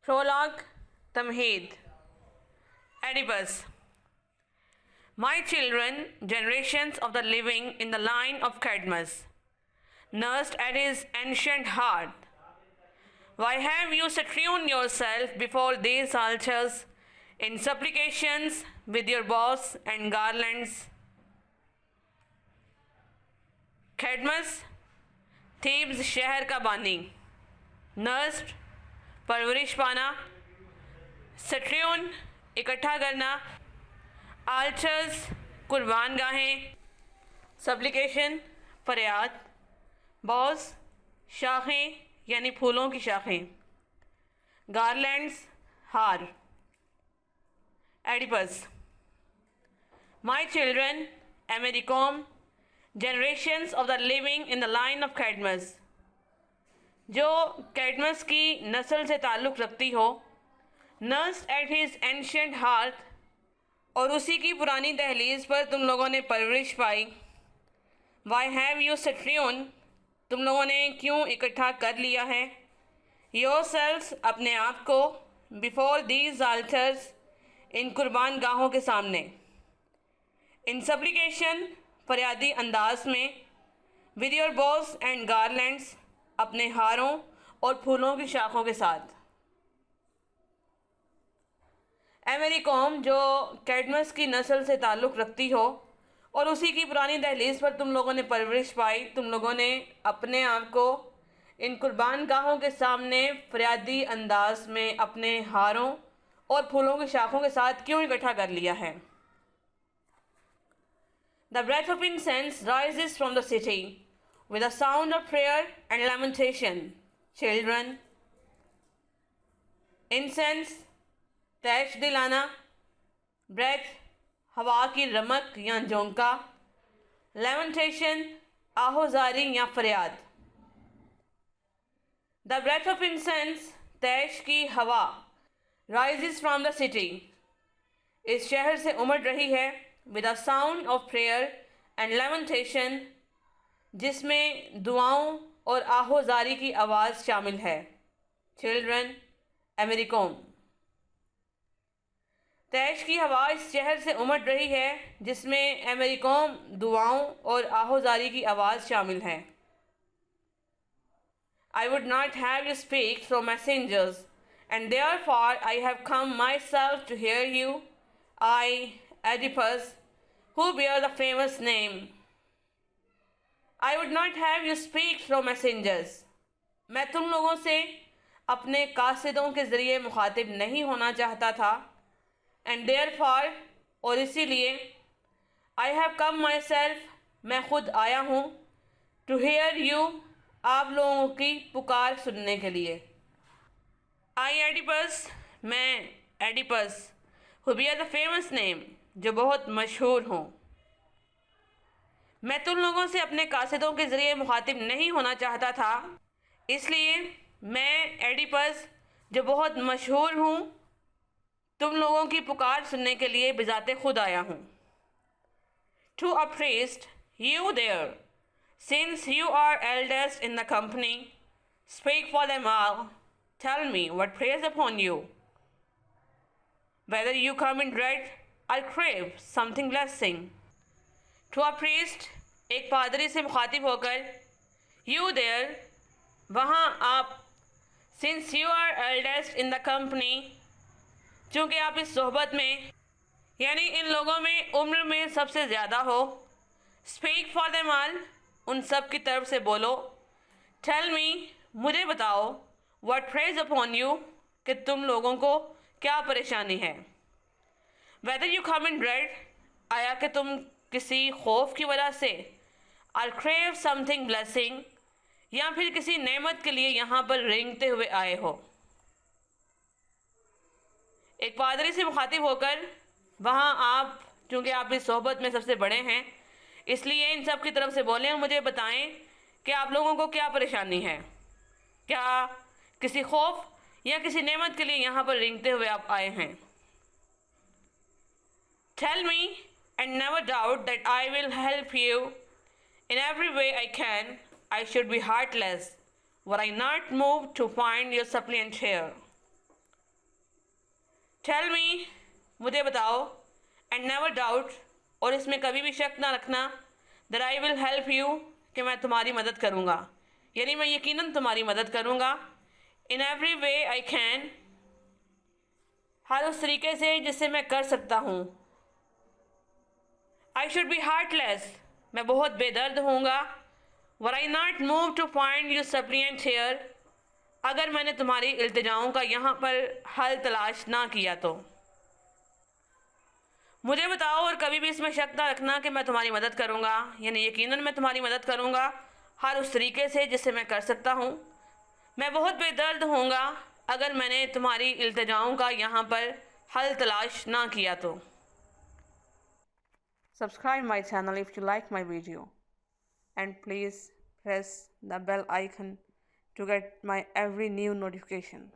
Prologue, Tamheed. Oedipus. My children, generations of the living in the line of Cadmus, nursed at his ancient heart, why have you strewn yourself before these altars in supplications with your bows and garlands? Cadmus, Thebes शहर का बानी, Nernst परवरिश पाना, स्ट्रियून इकट्ठा करना, आल्चर्स कुर्बान गाहें, सप्लिकेशन फरियाद, boss शाखें यानी फूलों की शाखें, गारलैंड्स हार. एडिपस. माई चिल्ड्रन एमेरिकॉम, generations of the living in the line of Cadmus, जो कैडमस की नस्ल से ताल्लुक़ रखती हो, nursed at his ancient heart, और उसी की पुरानी दहलीज़ पर तुम लोगों ने परवरिश पाई. वाई हैव यू स्ट्रियून, तुम लोगों ने क्यों इकट्ठा कर लिया है, योर सेल्व्स अपने आप को, बिफोर दीज आल्टर्स इन कुर्बान गाहों के सामने, इन सप्लिकेशन फरियादी अंदाज में, विद योर बोस एंड गारलैंड्स अपने हारों और फूलों की शाखों के साथ. एमेरिकॉम, जो कैडमस की नस्ल से ताल्लुक़ रखती हो और उसी की पुरानी दहलीज़ पर तुम लोगों ने परवरिश पाई, तुम लोगों ने अपने आप को इन कुर्बान गाहों के सामने फरियादी अंदाज में अपने हारों और फूलों की शाखों के साथ क्यों इकट्ठा कर लिया है. The breath of incense rises from the city with a sound of prayer and lamentation. Children. Incense, तैश दिलाना, breath, हवा की रमक या झोंका, lamentation, आहोजारी या फरियाद. The breath of incense, तैश की हवा, rises from the city, इस शहर से उमड़ रही है, with a sound of prayer and lamentation, जिसमें दुआओं और आहोजारी की आवाज़ शामिल है. चिल्ड्रन एमेरिकॉम. तैश की हवा इस शहर से उमड़ रही है जिसमें एमेरिकॉम दुआओं और आहोजारी की आवाज़ शामिल है. I would not have you speak through messengers, and therefore I have come myself to hear you, I, Oedipus, who bear the famous name. I would not have you speak through messengers. मैं तुम लोगों से अपने कासिदों के ज़रिए मुखातिब नहीं होना चाहता था. And therefore, और इसीलिए, I have come myself, मैं खुद आया हूँ, to hear you, आप लोगों की पुकार सुनने के लिए. I, Oedipus, मैं Oedipus, who bear the famous name, जो बहुत मशहूर हों. मैं तुम लोगों से अपने कासिदों के ज़रिए मुखातिब नहीं होना चाहता था, इसलिए मैं एडिपस, जो बहुत मशहूर हूँ, तुम लोगों की पुकार सुनने के लिए बिज़ाते खुद आया हूँ. To a priest, you there, since you are eldest in the company, speak for them all, tell me what preys upon you. Whether you come in dread or crave something blessing. To a priest, एक पादरी से मुखातिब होकर, you there, वहाँ आप, since you are eldest in the company, चूँकि आप इस सोहबत में यानी इन लोगों में उम्र में सबसे ज़्यादा हो, speak for them all, उन सब की तरफ से बोलो, tell me, मुझे बताओ, what preys upon you, कि तुम लोगों को क्या परेशानी है. Whether you come in dread, आया कि तुम किसी खौफ की वजह से, or crave something blessing, या फिर किसी नेमत के लिए यहाँ पर रेंगते हुए आए हो. एक पादरी से मुखातिब होकर, वहाँ आप, चूँकि आप इस सोहबत में सबसे बड़े हैं, इसलिए इन सब की तरफ से बोलें और मुझे बताएं कि आप लोगों को क्या परेशानी है. क्या किसी खौफ या किसी नेमत के लिए यहाँ पर रेंगते हुए आप आए हैं. Tell me and never doubt that I will help you in every way I can. I should be heartless were I not moved to find your suppliant here. Tell me, मुझे बताओ, एंड नेवर डाउट, और इसमें कभी भी शक ना रखना, that I will help you, कि मैं तुम्हारी मदद करूँगा, यानी मैं यकीनन तुम्हारी मदद करूँगा। In every way I can, हर उस तरीके से जिससे मैं कर सकता हूँ। आई शुड बी हार्टलेस, मैं बहुत बेदर्द होऊंगा। Were I not move to find you suppliant here, अगर मैंने तुम्हारी इल्तिजाओं का यहाँ पर हल तलाश ना किया तो। मुझे बताओ, और कभी भी इसमें शक ना रखना कि मैं तुम्हारी मदद करूँगा, यानी यकीनन मैं तुम्हारी मदद करूँगा हर उस तरीके से जिससे मैं कर सकता हूँ। मैं बहुत बेदर्द होऊंगा अगर मैंने तुम्हारी इल्तिजाओं का यहाँ पर हल तलाश ना किया तो। Subscribe my channel if you like my video, and please press the bell icon to get my every new notification.